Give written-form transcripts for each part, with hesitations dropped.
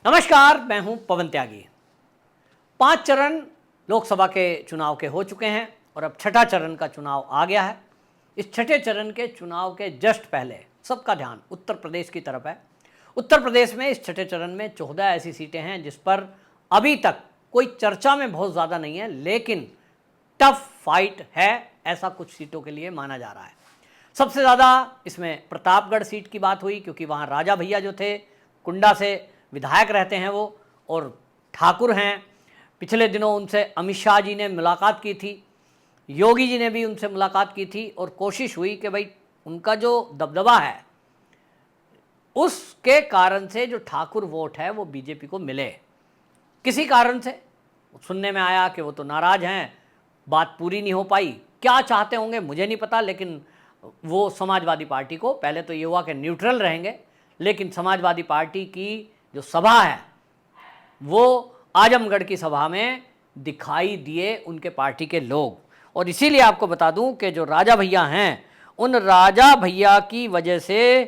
नमस्कार, मैं हूं पवन त्यागी। 5 चरण लोकसभा के चुनाव के हो चुके हैं और अब छठा चरण का चुनाव आ गया है। इस छठे चरण के चुनाव के जस्ट पहले सबका ध्यान उत्तर प्रदेश की तरफ है। उत्तर प्रदेश में इस छठे चरण में 14 ऐसी सीटें हैं जिस पर अभी तक कोई चर्चा में बहुत ज़्यादा नहीं है, लेकिन टफ फाइट है, ऐसा कुछ सीटों के लिए माना जा रहा है। सबसे ज़्यादा इसमें प्रतापगढ़ सीट की बात हुई, क्योंकि वहाँ राजा भैया जो थे, कुंडा से विधायक रहते हैं वो, और ठाकुर हैं। पिछले दिनों उनसे अमित शाह जी ने मुलाकात की थी, योगी जी ने भी उनसे मुलाकात की थी, और कोशिश हुई कि भाई उनका जो दबदबा है उसके कारण से जो ठाकुर वोट है वो बीजेपी को मिले। किसी कारण से सुनने में आया कि वो तो नाराज़ हैं, बात पूरी नहीं हो पाई। क्या चाहते होंगे मुझे नहीं पता, लेकिन वो समाजवादी पार्टी को, पहले तो ये हुआ कि न्यूट्रल रहेंगे, लेकिन समाजवादी पार्टी की जो सभा है वो आजमगढ़ की सभा में दिखाई दिए उनके पार्टी के लोग। और इसीलिए आपको बता दूं कि जो राजा भैया हैं, उन राजा भैया की वजह से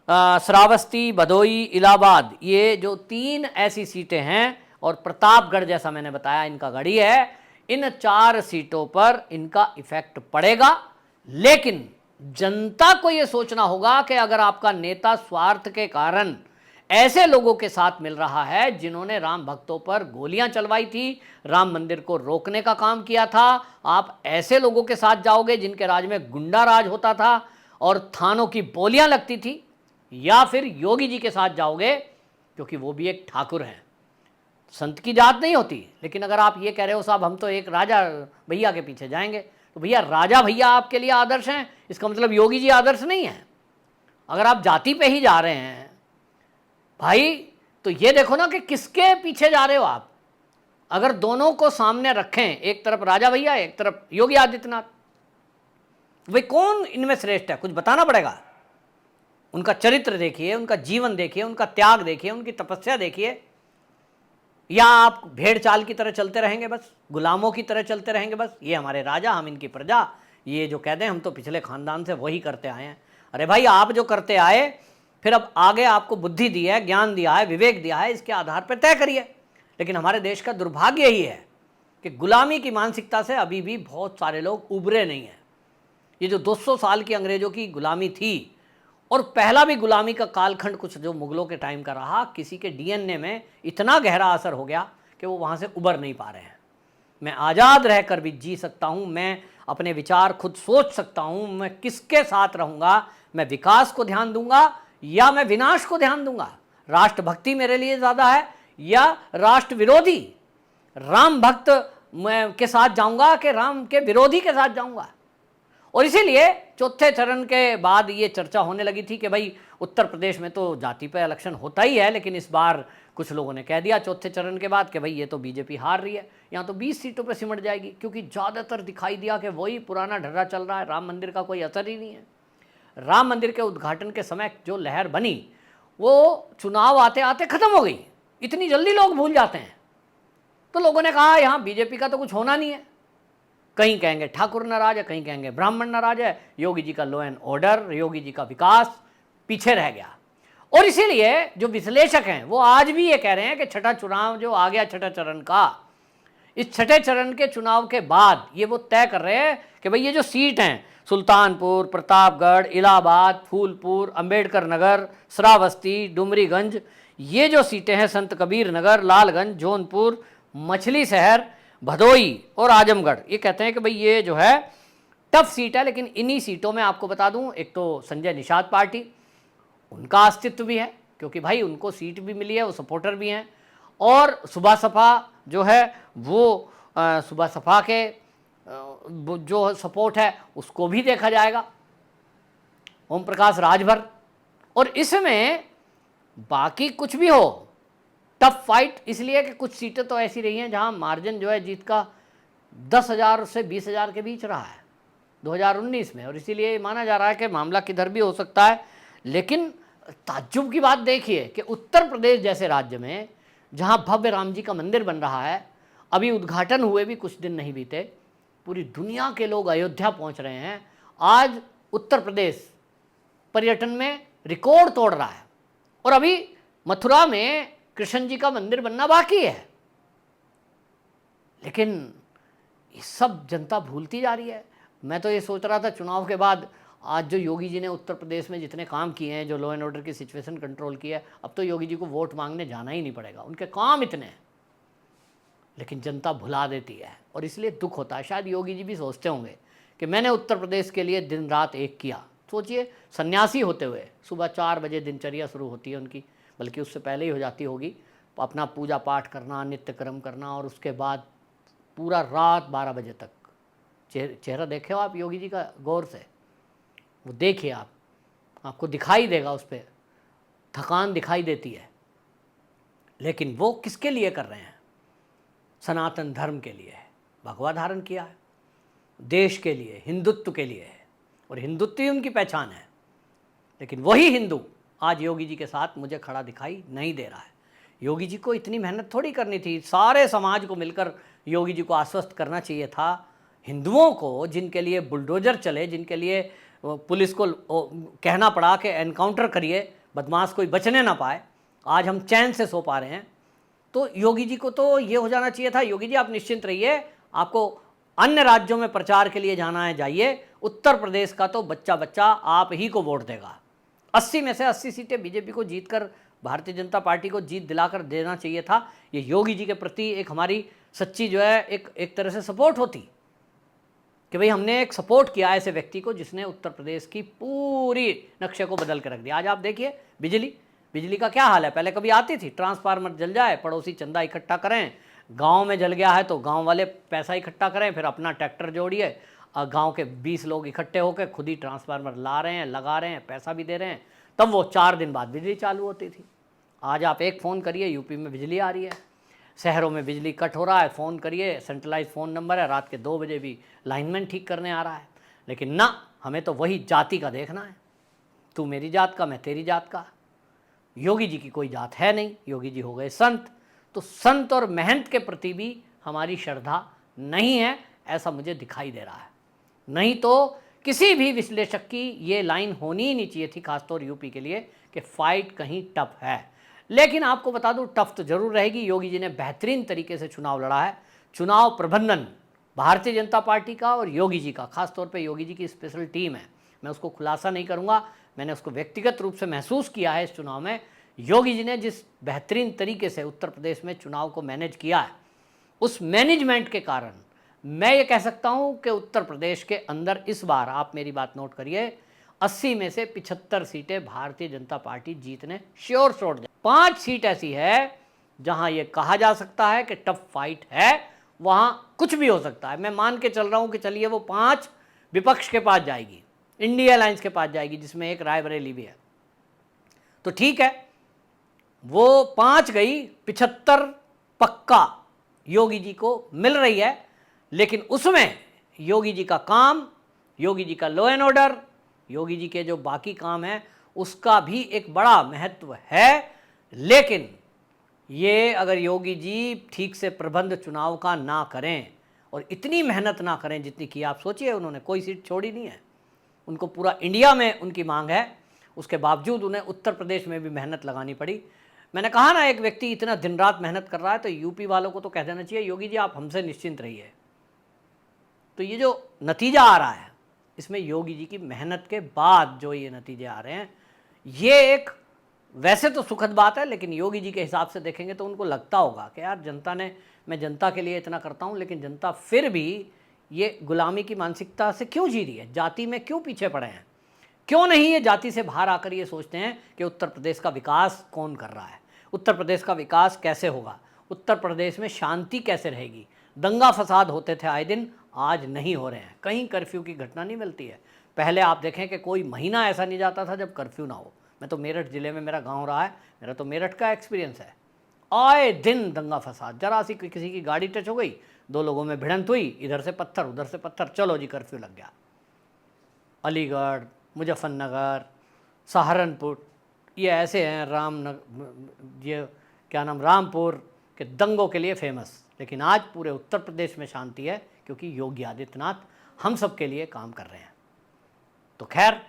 श्रावस्ती, भदोई, इलाहाबाद, ये जो 3 ऐसी सीटें हैं, और प्रतापगढ़ जैसा मैंने बताया इनका गढ़ी है, इन 4 सीटों पर इनका इफेक्ट पड़ेगा। लेकिन जनता को ये सोचना होगा कि अगर आपका नेता स्वार्थ के कारण ऐसे लोगों के साथ मिल रहा है जिन्होंने राम भक्तों पर गोलियां चलवाई थी, राम मंदिर को रोकने का काम किया था, आप ऐसे लोगों के साथ जाओगे जिनके राज में गुंडा राज होता था और थानों की बोलियां लगती थी, या फिर योगी जी के साथ जाओगे, क्योंकि वो भी एक ठाकुर हैं, संत की जात नहीं होती। लेकिन अगर आप ये कह रहे हो साहब हम तो एक राजा भैया के पीछे जाएंगे, तो भैया राजा भैया आपके लिए आदर्श हैं, इसका मतलब योगी जी आदर्श नहीं है। अगर आप जाति पे ही जा रहे हैं भाई, तो ये देखो ना कि किसके पीछे जा रहे हो आप। अगर दोनों को सामने रखें, एक तरफ राजा भैया, एक तरफ योगी आदित्यनाथ, भाई कौन इनमें श्रेष्ठ है, कुछ बताना पड़ेगा। उनका चरित्र देखिए, उनका जीवन देखिए, उनका त्याग देखिए, उनकी तपस्या देखिए। या आप भेड़ चाल की तरह चलते रहेंगे, बस गुलामों की तरह चलते रहेंगे, बस ये हमारे राजा, हम इनकी प्रजा, ये जो कहते हैं हम तो पिछले खानदान से वही करते आए हैं। अरे भाई, आप जो करते आए, फिर अब आगे आपको बुद्धि दी है, ज्ञान दिया है, विवेक दिया है, इसके आधार पर तय करिए। लेकिन हमारे देश का दुर्भाग्य यही है कि गुलामी की मानसिकता से अभी भी बहुत सारे लोग उभरे नहीं हैं। ये जो 200 साल की अंग्रेजों की गुलामी थी, और पहला भी गुलामी का कालखंड कुछ जो मुगलों के टाइम का रहा, किसी के डीएनए में इतना गहरा असर हो गया कि वो वहाँ से उबर नहीं पा रहे हैं। मैं आज़ाद रहकर भी जी सकता हूँ, मैं अपने विचार खुद सोच सकता हूँ, मैं किसके साथ रहूँगा, मैं विकास को ध्यान दूंगा या मैं विनाश को ध्यान दूंगा। राष्ट्रभक्ति मेरे लिए ज़्यादा है या राष्ट्र विरोधी, राम भक्त मैं के साथ जाऊंगा कि राम के विरोधी के साथ जाऊंगा। और इसीलिए चौथे चरण के बाद ये चर्चा होने लगी थी कि भाई उत्तर प्रदेश में तो जाति पे इलेक्शन होता ही है, लेकिन इस बार कुछ लोगों ने कह दिया चौथे चरण के बाद कि भाई ये तो बीजेपी हार रही है, यहाँ तो 20 सीटों पर सिमट जाएगी, क्योंकि ज़्यादातर दिखाई दिया कि वही पुराना ढर्रा चल रहा है, राम मंदिर का कोई असर ही नहीं है। राम मंदिर के उद्घाटन के समय जो लहर बनी वो चुनाव आते आते खत्म हो गई, इतनी जल्दी लोग भूल जाते हैं। तो लोगों ने कहा यहाँ बीजेपी का तो कुछ होना नहीं है, कहीं कहेंगे ठाकुर नाराज है, कहीं कहेंगे ब्राह्मण नाराज है, योगी जी का law and order, Yogi ji का विकास पीछे रह गया। और इसीलिए जो विश्लेषक हैं वो आज भी ये कह रहे हैं कि छठा चुनाव जो आ गया छठा चरण का, इस छठे चरण के चुनाव के बाद ये वो तय कर रहे हैं कि भाई ये जो सीट हैं, सुल्तानपुर, प्रतापगढ़, इलाहाबाद, फूलपुर, अंबेडकर नगर, श्रावस्ती, डुमरीगंज, ये जो सीटें हैं, संत कबीर नगर, लालगंज, जौनपुर, मछली शहर, भदोई और आजमगढ़, ये कहते हैं कि भाई ये जो है टफ सीट है। लेकिन इन्हीं सीटों में आपको बता दूं, एक तो संजय निषाद पार्टी, उनका अस्तित्व भी है, क्योंकि भाई उनको सीट भी मिली है, वो सपोर्टर भी हैं, और सुबह सपा जो है वो सुबह सपा के जो सपोर्ट है उसको भी देखा जाएगा, ओम प्रकाश राजभर। और इसमें बाकी कुछ भी हो, टफ फाइट इसलिए कि कुछ सीटें तो ऐसी रही हैं जहां मार्जिन जो है जीत का 10,000 से 20,000 के बीच रहा है 2019 में, और इसीलिए माना जा रहा है कि मामला किधर भी हो सकता है। लेकिन ताज्जुब की बात देखिए कि उत्तर प्रदेश जैसे राज्य में जहां भव्य राम जी का मंदिर बन रहा है, अभी उद्घाटन हुए भी कुछ दिन नहीं बीते, पूरी दुनिया के लोग अयोध्या पहुंच रहे हैं। आज उत्तर प्रदेश पर्यटन में रिकॉर्ड तोड़ रहा है, और अभी मथुरा में कृष्ण जी का मंदिर बनना बाकी है, लेकिन ये सब जनता भूलती जा रही है। मैं तो ये सोच रहा था चुनाव के बाद, आज जो योगी जी ने उत्तर प्रदेश में जितने काम किए हैं, जो लॉ एंड ऑर्डर की सिचुएशन कंट्रोल की है, अब तो योगी जी को वोट मांगने जाना ही नहीं पड़ेगा, उनके काम इतने हैं। लेकिन जनता भुला देती है और इसलिए दुख होता है। शायद योगी जी भी सोचते होंगे कि मैंने उत्तर प्रदेश के लिए दिन रात एक किया। सोचिए, सन्यासी होते हुए सुबह 4 बजे दिनचर्या शुरू होती है उनकी, बल्कि उससे पहले ही हो जाती होगी, अपना पूजा पाठ करना, नित्य कर्म करना, और उसके बाद पूरा रात 12 बजे तक। चेहरा देखे हो आप योगी जी का गौर से, वो देखिए आप, आपको दिखाई देगा, उस पर थकान दिखाई देती है। लेकिन वो किसके लिए कर रहे हैं? सनातन धर्म के लिए भगवा धारण किया है, देश के लिए, हिंदुत्व के लिए है, और हिंदुत्व ही उनकी पहचान है। लेकिन वही हिंदू आज योगी जी के साथ मुझे खड़ा दिखाई नहीं दे रहा है। योगी जी को इतनी मेहनत थोड़ी करनी थी, सारे समाज को मिलकर योगी जी को आश्वस्त करना चाहिए था। हिंदुओं को, जिनके लिए बुलडोजर चले, जिनके लिए पुलिस को कहना पड़ा कि एनकाउंटर करिए, बदमाश कोई बचने ना पाए, आज हम चैन से सो पा रहे हैं। तो योगी जी को तो ये हो जाना चाहिए था, योगी जी आप निश्चिंत रहिए, आपको अन्य राज्यों में प्रचार के लिए जाना है, जाइए, उत्तर प्रदेश का तो बच्चा बच्चा आप ही को वोट देगा। 80 में से 80 सीटें बीजेपी को जीतकर, भारतीय जनता पार्टी को जीत दिलाकर देना चाहिए था। ये योगी जी के प्रति एक हमारी सच्ची जो है एक तरह से सपोर्ट होती कि भाई हमने एक सपोर्ट किया ऐसे व्यक्ति को जिसने उत्तर प्रदेश की पूरी नक्शे को बदल के रख दिया। आज आप देखिए बिजली का क्या हाल है। पहले कभी आती थी, ट्रांसफार्मर जल जाए, पड़ोसी चंदा इकट्ठा करें, गांव में जल गया है तो गांव वाले पैसा इकट्ठा करें, फिर अपना ट्रैक्टर जोड़िए, गांव के 20 लोग इकट्ठे होकर खुद ही ट्रांसफार्मर ला रहे हैं, लगा रहे हैं, पैसा भी दे रहे हैं, तब वो 4 दिन बाद बिजली चालू होती थी। आज आप एक फ़ोन करिए, यूपी में बिजली आ रही है, शहरों में बिजली कट हो रहा है, फ़ोन करिए, सेंट्रलाइज फ़ोन नंबर है, रात के 2 बजे भी लाइनमैन ठीक करने आ रहा है। लेकिन ना, हमें तो वही जाति का देखना है, तू मेरी जात का, मैं तेरी जात का। योगी जी की कोई जात है नहीं, योगी जी हो गए संत, तो संत और महंत के प्रति भी हमारी श्रद्धा नहीं है, ऐसा मुझे दिखाई दे रहा है। नहीं तो किसी भी विश्लेषक की ये लाइन होनी ही नहीं चाहिए थी, खासतौर यूपी के लिए, कि फाइट कहीं टफ है। लेकिन आपको बता दूं, टफ तो जरूर रहेगी। योगी जी ने बेहतरीन तरीके से चुनाव लड़ा है। चुनाव प्रबंधन भारतीय जनता पार्टी का और योगी जी का, खासतौर पे योगी जी की स्पेशल टीम है, मैं उसको खुलासा नहीं करूंगा, मैंने उसको व्यक्तिगत रूप से महसूस किया है। इस चुनाव में योगी जी ने जिस बेहतरीन तरीके से उत्तर प्रदेश में चुनाव को मैनेज किया है, उस मैनेजमेंट के कारण मैं ये कह सकता हूं कि उत्तर प्रदेश के अंदर इस बार, आप मेरी बात नोट करिए, 80 में से 75 सीटें भारतीय जनता पार्टी जीतने श्योर शॉट। 5 सीट ऐसी है जहां ये कहा जा सकता है कि टफ फाइट है, वहां कुछ भी हो सकता है। मैं मान के चल रहा हूं कि चलिए वो 5 विपक्ष के पास जाएगी, इंडिया अलायंस के पास जाएगी, जिसमें एक रायबरेली भी है, तो ठीक है, वो 5 गई, 75 पक्का योगी जी को मिल रही है। लेकिन उसमें योगी जी का काम, योगी जी का law and order, Yogi ji के जो बाकी काम है, उसका भी एक बड़ा महत्व है। लेकिन ये अगर योगी जी ठीक से प्रबंध चुनाव का ना करें और इतनी मेहनत ना करें जितनी की, आप सोचिए, उन्होंने कोई सीट छोड़ी नहीं है, उनको पूरा इंडिया में उनकी मांग है, उसके बावजूद उन्हें उत्तर प्रदेश में भी मेहनत लगानी पड़ी। मैंने कहा ना, एक व्यक्ति इतना दिन रात मेहनत कर रहा है, तो यूपी वालों को तो कह देना चाहिए, योगी जी आप हमसे निश्चिंत रहिए। तो ये जो नतीजा आ रहा है, इसमें योगी जी की मेहनत के बाद जो ये नतीजे आ रहे हैं, ये एक वैसे तो सुखद बात है, लेकिन योगी जी के हिसाब से देखेंगे तो उनको लगता होगा कि यार जनता ने, मैं जनता के लिए इतना करता हूँ, लेकिन जनता फिर भी ये गुलामी की मानसिकता से क्यों जी रही है, जाति में क्यों पीछे पड़े हैं, क्यों नहीं ये जाति से बाहर आकर ये सोचते हैं कि उत्तर प्रदेश का विकास कौन कर रहा है, उत्तर प्रदेश का विकास कैसे होगा, उत्तर प्रदेश में शांति कैसे रहेगी। दंगा फसाद होते थे आए दिन, आज नहीं हो रहे हैं, कहीं कर्फ्यू की घटना नहीं मिलती है। पहले आप देखें कि कोई महीना ऐसा नहीं जाता था जब कर्फ्यू ना हो। मैं तो मेरठ ज़िले में मेरा गांव रहा है, मेरा तो मेरठ का एक्सपीरियंस है, आए दिन दंगा फसाद, जरा सी किसी की गाड़ी टच हो गई, 2 लोगों में भिड़ंत हुई, इधर से पत्थर उधर से पत्थर, चलो जी कर्फ्यू लग गया। अलीगढ़, मुजफ्फरनगर, सहारनपुर, ये ऐसे हैं, ये क्या नाम, रामपुर के दंगों के लिए फेमस। लेकिन आज पूरे उत्तर प्रदेश में शांति है, क्योंकि योगी आदित्यनाथ हम सब के लिए काम कर रहे हैं। तो खैर,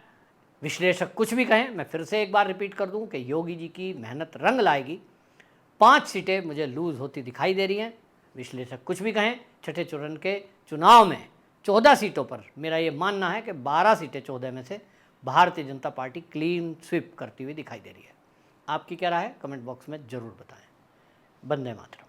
विश्लेषक कुछ भी कहें, मैं फिर से एक बार रिपीट कर दूं कि योगी जी की मेहनत रंग लाएगी। 5 सीटें मुझे लूज़ होती दिखाई दे रही हैं। विश्लेषक कुछ भी कहें, छठे चरण के चुनाव में 14 सीटों पर मेरा ये मानना है कि 12 सीटें 14 में से Bharatiya Janata party clean sweep करती हुई दिखाई दे रही है। आपकी क्या राय है? कमेंट बॉक्स में ज़रूर बताएं। वंदे मातरम।